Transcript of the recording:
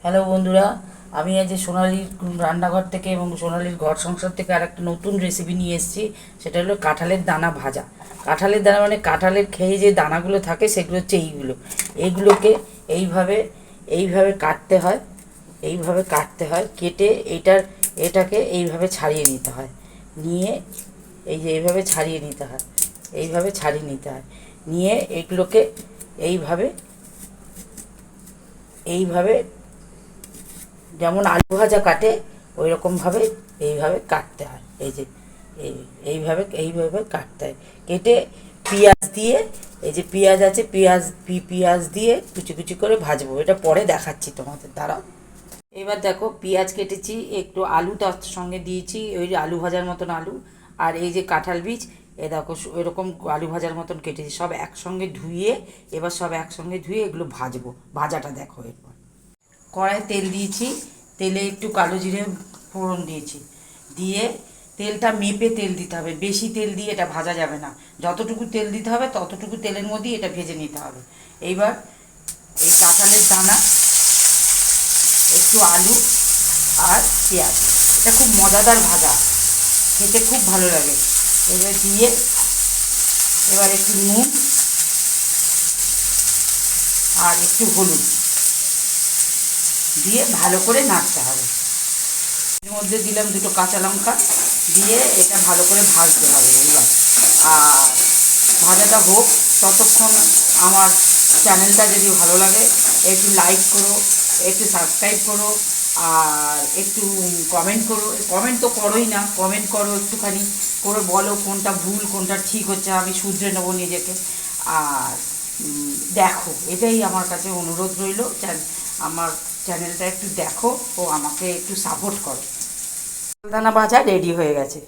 Hello বন্ধুরা, আমি আজ সোনালির রান্নাঘর থেকে এবং সোনালির ঘর সংসার থেকে আর একটা নতুন রেসিপি নিয়ে এসেছি। সেটা হলো কাঁঠালের দানা ভাজা। কাঁঠালের দানা মানে কাঁঠালের খেয়ে যে দানাগুলো থাকে সেগুলো হচ্ছে এইগুলোকে এইভাবে এইভাবে কাটতে হয়। এইভাবে কাটতে হয়, কেটে এটাকে এইভাবে ছাড়িয়ে নিতে হয়। নিয়ে এই যে এইভাবে ছাড়িয়ে নিতে হয়, এইভাবে ছাড়িয়ে নিতে হয়। নিয়ে এগুলোকে এইভাবে এইভাবে যেমন আলু ভাজা কাটে ওই রকমভাবে এইভাবে কাটতে হয়। এই যে এইভাবে এইভাবে কাটতে হয়। কেটে পেঁয়াজ দিয়ে, এই যে পেঁয়াজ আছে, পেঁয়াজ দিয়ে কুচি কুচি করে ভাজবো। এটা পরে দেখাচ্ছি তোমাদের, দ্বারা। এবার দেখো, পেঁয়াজ কেটেছি, একটু আলু তার সঙ্গে দিয়েছি, ওই আলু ভাজার মতন আলু। আর এই যে কাঁঠাল বীজ, এ দেখো এরকম আলু ভাজার মতন কেটেছি। সব একসঙ্গে ধুয়ে, এবার সব একসঙ্গে ধুয়ে এগুলো ভাজবো। ভাজাটা দেখো। এরপর কড়াই তেল দিয়েছি, তেলে একটু কালো জিরে ফোড়ন দিয়েছি। দিয়ে তেলটা মেপে তেল দিতে হবে, বেশি তেল দিয়ে এটা ভাজা যাবে না। যতটুকু তেল দিতে হবে ততটুকু তেলের মধ্যেই এটা ভেজে নিতে হবে। এইবার এই কাঁঠালের দানা, একটু আলু আর পেঁয়াজ, এটা খুব মজাদার ভাজা, খেতে খুব ভালো লাগে। এবার দিয়ে এবার একটু নুন আর একটু হলুদ দিয়ে ভালো করে নাড়তে হবে। এর মধ্যে দিলাম দুটো কাঁচা লঙ্কা, দিয়ে এটা ভালো করে ভাজতে হবে। এবার আর ভাজাটা হোক, ততক্ষণ আমার চ্যানেলটা যদি ভালো লাগে একটু লাইক করো, একটু সাবস্ক্রাইব করো, আর একটু কমেন্ট করো। কমেন্ট তো করোই না, কমেন্ট করো একটুখানি করে, বলো কোনটা ভুল কোনটা ঠিক হচ্ছে, আমি শুধরে নেবো নিজেকে। আর দেখো, এটাই আমার কাছে অনুরোধ রইল। আমার চ্যানেলটা একটু দেখো ও আমাকে একটু সাপোর্ট করো। দানা ভাজা রেডি হয়ে গেছে।